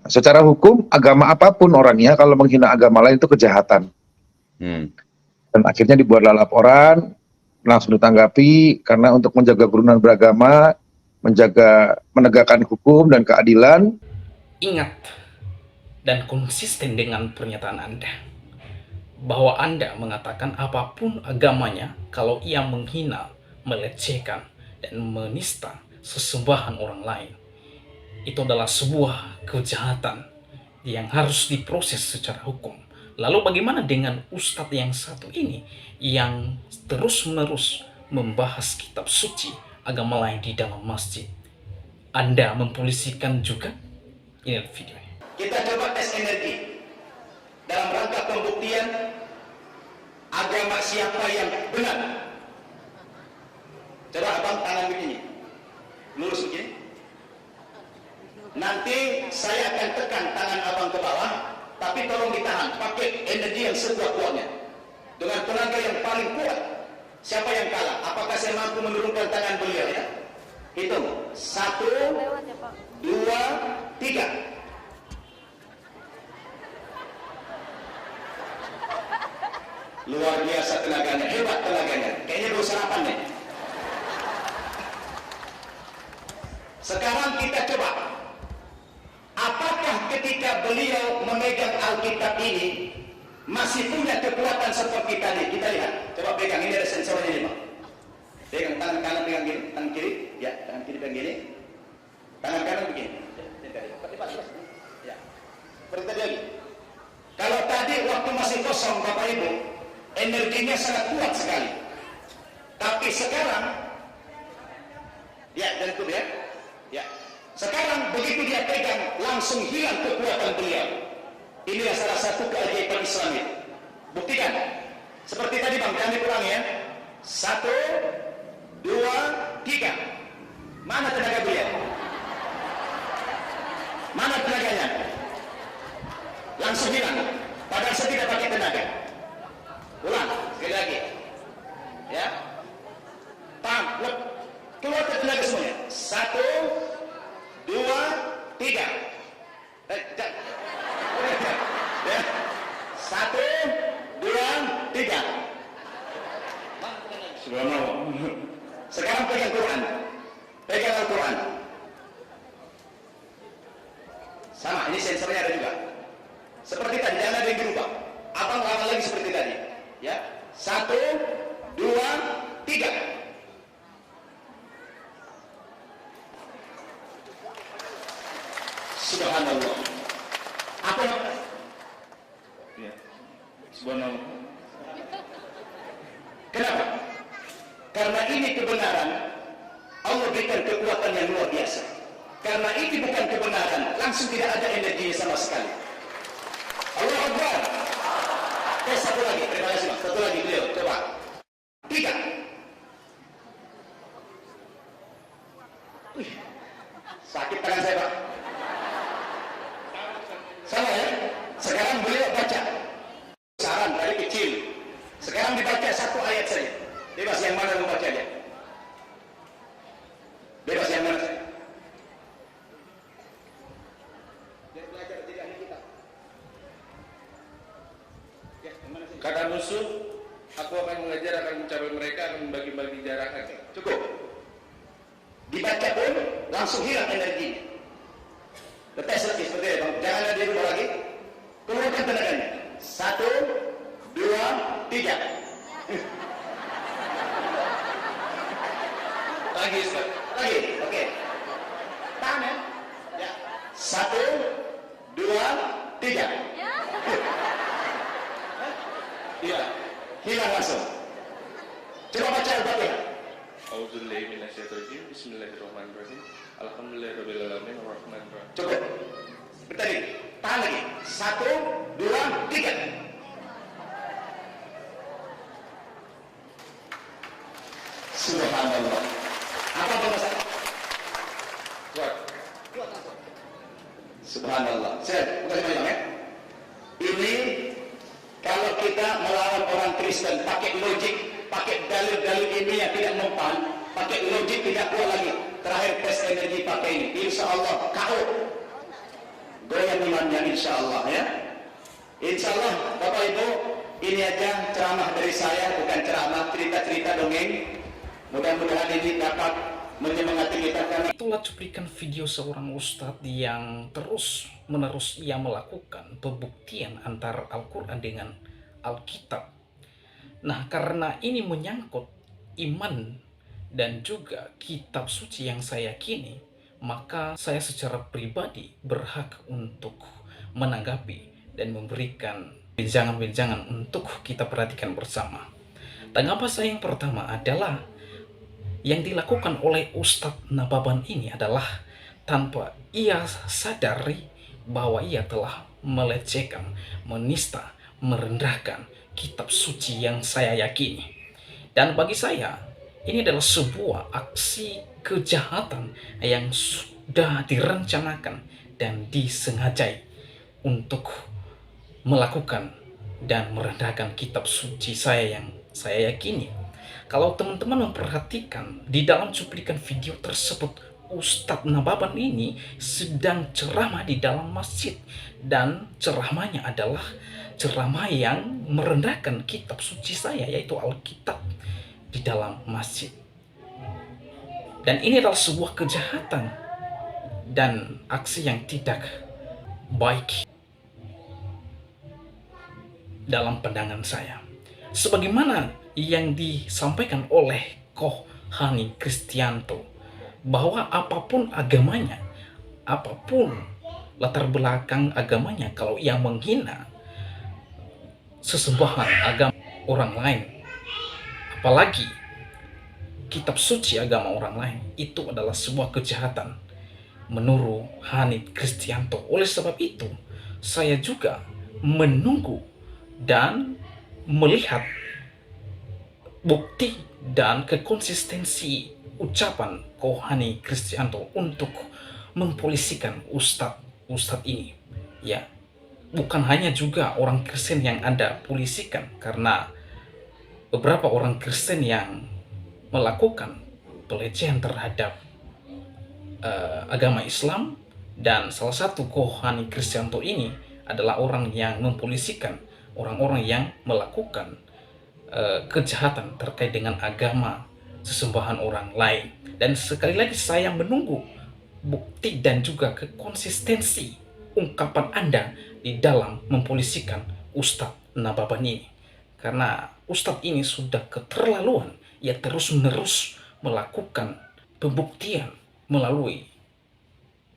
Secara hukum, agama apapun orangnya, kalau menghina agama lain itu kejahatan. Dan akhirnya dibuatlah laporan, langsung ditanggapi, karena untuk menjaga kerukunan beragama, menegakkan hukum dan keadilan. Ingat dan konsisten dengan pernyataan Anda bahwa Anda mengatakan apapun agamanya, kalau ia menghina, melecehkan, dan menista sesembahan orang lain, itu adalah sebuah kejahatan yang harus diproses secara hukum. Lalu bagaimana dengan ustadz yang satu ini yang terus-menerus membahas kitab suci agama lain di dalam masjid? Anda mempolisikan juga? Ini videonya. Kita coba tes energi dalam rangka pembuktian agama siapa yang benar. Coba abang tangan begini, lurus begini. Nanti saya akan tekan tangan abang ke bawah, tapi tolong ditahan, pakai energi yang sekuat-kuatnya, dengan tenaga yang paling kuat. Siapa yang kalah? Apakah saya mampu menurunkan tangan beliau ya? Hitung, 1, 2, 3. Luar biasa tenaganya, hebat tenaganya. Kayaknya baru sarapan nih. Sekarang kita coba, apakah ketika beliau memegang Alkitab ini masih punya kekuatan seperti tadi? Kita lihat, coba pegang, ini ada sensornya nih Pak. Pegang tangan kanan, pegang gini, tangan kiri, ya, tangan kiri pegang gini, tangan kanan begini. Ya, seperti tadi lagi. Kalau tadi waktu masih kosong Bapak Ibu, energinya sangat kuat sekali. Tapi sekarang, ya, dan itu ya. Sekarang begitu dia pegang, langsung hilang kekuatan beliau. Inilah salah satu keajaiban Islam itu. Buktikan. Seperti tadi Bang, jangan dikurangi ya. 1, 2, 3. Mana tenaga beliau? Mana tenaganya? Langsung hilang. Padahal saya tidak pakai tenaga. Ulang, sekali lagi. Ya. Pam, keluar tenaga semuanya. 1, 2, 3. Ya. 1, 2, 3. Subhanallah. Sekarang pegang Quran. Pegang Al-Quran. Sama, ini sensornya ada juga. Seperti tadi, jangan ada yang berubah. Abang lama lagi seperti tadi. Ya. 1, 2, 3. Subhanallah. Apa yang? Ya. Subhanallah. Kenapa? Karena ini kebenaran. Allah berikan kekuatan yang luar biasa. Karena ini bukan kebenaran, langsung tidak ada energinya sama sekali. Allah Akbar. Satu lagi, terima kasih Mas. Satu lagi beliau, coba. 3. Sakit tangan saya Pak. Sama ya. Sekarang beliau baca. Saran dari kecil. Sekarang dibaca satu ayat saja. Bebas yang mana membaca dia. Bebas yang mana saja. Kata musuh, aku akan mengajar, akan mencapai mereka, akan membagi-bagi jarak. Cukup. Dibaca pun langsung hilang energinya. Letes lagi seperti itu Bang. Jangan ada di rumah lagi. Keluarkan tenaganya. 1, 2, 3. Lagi, Ustaz. Lagi, oke. Tahan ya. Ya. 1, 2, 3. Iya. Hilang langsung. Coba baca Al-Fatihah. A'udzubillahi minasyaitonir rajim. Bismillahirrahmanirrahim. Alhamdulillahirabbil alamin arrahmanir rahim. Cukup. Bertadi. Tahan lagi. 1, 2, 3. Subhanallah. Apa bahasa? Kuat. Subhanallah. Saya bukan bilang ya. Ini kalau kita melawan orang Kristen pakai logik, pakai dalil-dalil ini yang tidak mempan, pakai logik tidak kuat lagi. Terakhir tes energi pakai ini. Insya Allah KO. Goyang bulannya insya Allah ya. Insya Allah Bapak Ibu, ini aja ceramah dari saya, bukan ceramah, cerita-cerita dongeng. Mudah-mudahan ini dapat menyemangati kita karena Itulah cuplikan video seorang ustadz yang terus-menerus ia melakukan pembuktian antara Al-Quran dengan Alkitab. Nah, karena ini menyangkut iman dan juga kitab suci yang saya yakini, maka saya secara pribadi berhak untuk menanggapi dan memberikan bincangan-bincangan untuk kita perhatikan bersama. Tanggapan saya yang pertama adalah yang dilakukan oleh Ustadz Nababan ini adalah tanpa ia sadari bahwa ia telah melecehkan, menista, merendahkan kitab suci yang saya yakini. Dan bagi saya, ini adalah sebuah aksi kejahatan yang sudah direncanakan dan disengajai untuk melakukan dan merendahkan kitab suci saya yang saya yakini. Kalau teman-teman memperhatikan di dalam cuplikan video tersebut, Ustadz Nababan ini sedang ceramah di dalam masjid, dan ceramahnya adalah ceramah yang merendahkan kitab suci saya, yaitu Alkitab, di dalam masjid. Dan ini adalah sebuah kejahatan dan aksi yang tidak baik dalam pandangan saya. Sebagaimana yang disampaikan oleh Koh Hani Kristianto, bahwa apapun agamanya, apapun latar belakang agamanya, kalau ia menghina sesembahan agama orang lain, apalagi kitab suci agama orang lain, itu adalah sebuah kejahatan menurut Hani Kristianto. Oleh sebab itu, saya juga menunggu dan melihat bukti dan kekonsistensi ucapan Koh Hani Kristianto untuk mempolisikan ustadz ini. Ya, bukan hanya juga orang Kristen yang Anda polisikan, karena beberapa orang Kristen yang melakukan pelecehan terhadap agama Islam, dan salah satu Koh Hani Kristianto ini adalah orang yang mempolisikan orang-orang yang melakukan kejahatan terkait dengan agama sesembahan orang lain. Dan sekali lagi saya menunggu bukti dan juga kekonsistensi ungkapan Anda di dalam mempolisikan Ustadz Nababan ini, karena Ustadz ini sudah keterlaluan. Ia terus-menerus melakukan pembuktian melalui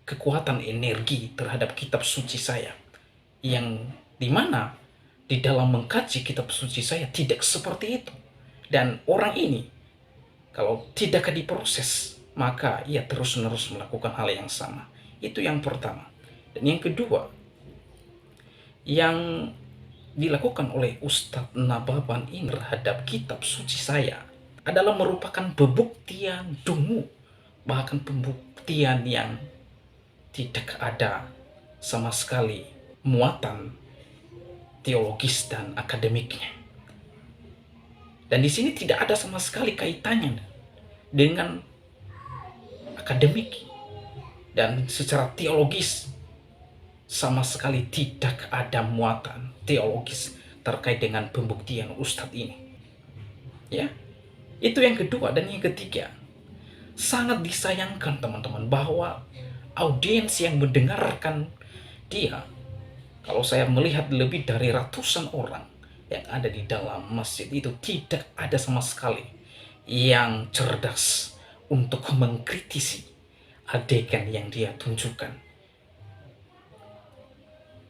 kekuatan energi terhadap kitab suci saya, yang dimana di dalam mengkaji kitab suci saya tidak seperti itu. Dan orang ini kalau tidak diproses, maka ia terus-menerus melakukan hal yang sama. Itu yang pertama. Dan yang kedua, yang dilakukan oleh Ustadz Nababan ini terhadap kitab suci saya adalah merupakan pembuktian dungu, bahkan pembuktian yang tidak ada sama sekali muatan teologis dan akademiknya. Dan di sini tidak ada sama sekali kaitannya dengan akademik, dan secara teologis sama sekali tidak ada muatan teologis terkait dengan pembuktian Ustadz ini. Ya, itu yang kedua. Dan yang ketiga, sangat disayangkan teman-teman bahwa audiens yang mendengarkan dia, kalau saya melihat lebih dari ratusan orang yang ada di dalam masjid itu, tidak ada sama sekali yang cerdas untuk mengkritisi adegan yang dia tunjukkan.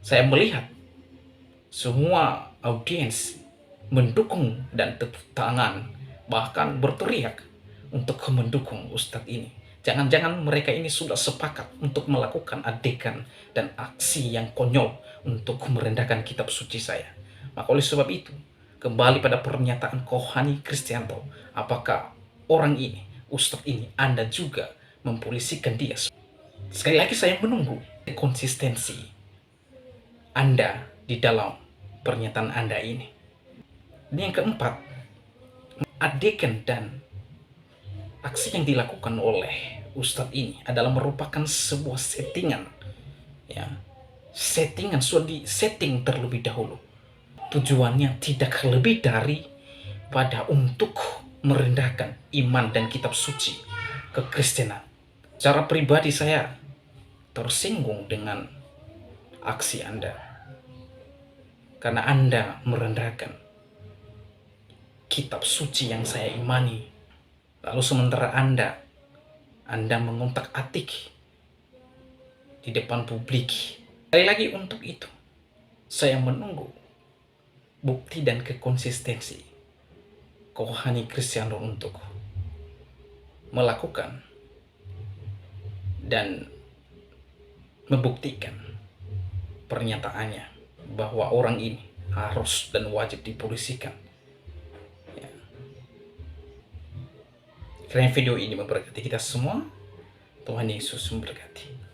Saya melihat semua audiens mendukung dan tepuk tangan, bahkan berteriak untuk mendukung Ustadz ini. Jangan-jangan mereka ini sudah sepakat untuk melakukan adegan dan aksi yang konyol untuk merendahkan kitab suci saya. Maka oleh sebab itu, kembali pada pernyataan Koh Hani Kristianto, apakah orang ini, Ustadz ini, Anda juga mempolisikan dia? Sekali lagi saya menunggu konsistensi Anda di dalam pernyataan Anda ini. Dan yang keempat, adegan dan aksi yang dilakukan oleh Ustadz ini adalah merupakan sebuah settingan, ya, settingan sudah di-setting terlebih dahulu. Tujuannya tidak lebih dari pada untuk merendahkan iman dan kitab suci kekristenan. Secara pribadi saya tersinggung dengan aksi Anda, karena Anda merendahkan kitab suci yang saya imani. Lalu sementara Anda mengontak-atik di depan publik. Sekali lagi untuk itu, saya menunggu bukti dan kekonsistensi Kohani Kristiano untuk melakukan dan membuktikan pernyataannya bahwa orang ini harus dan wajib dipolisikan. Ya. Kiranya video ini memberkati kita semua. Tuhan Yesus memberkati.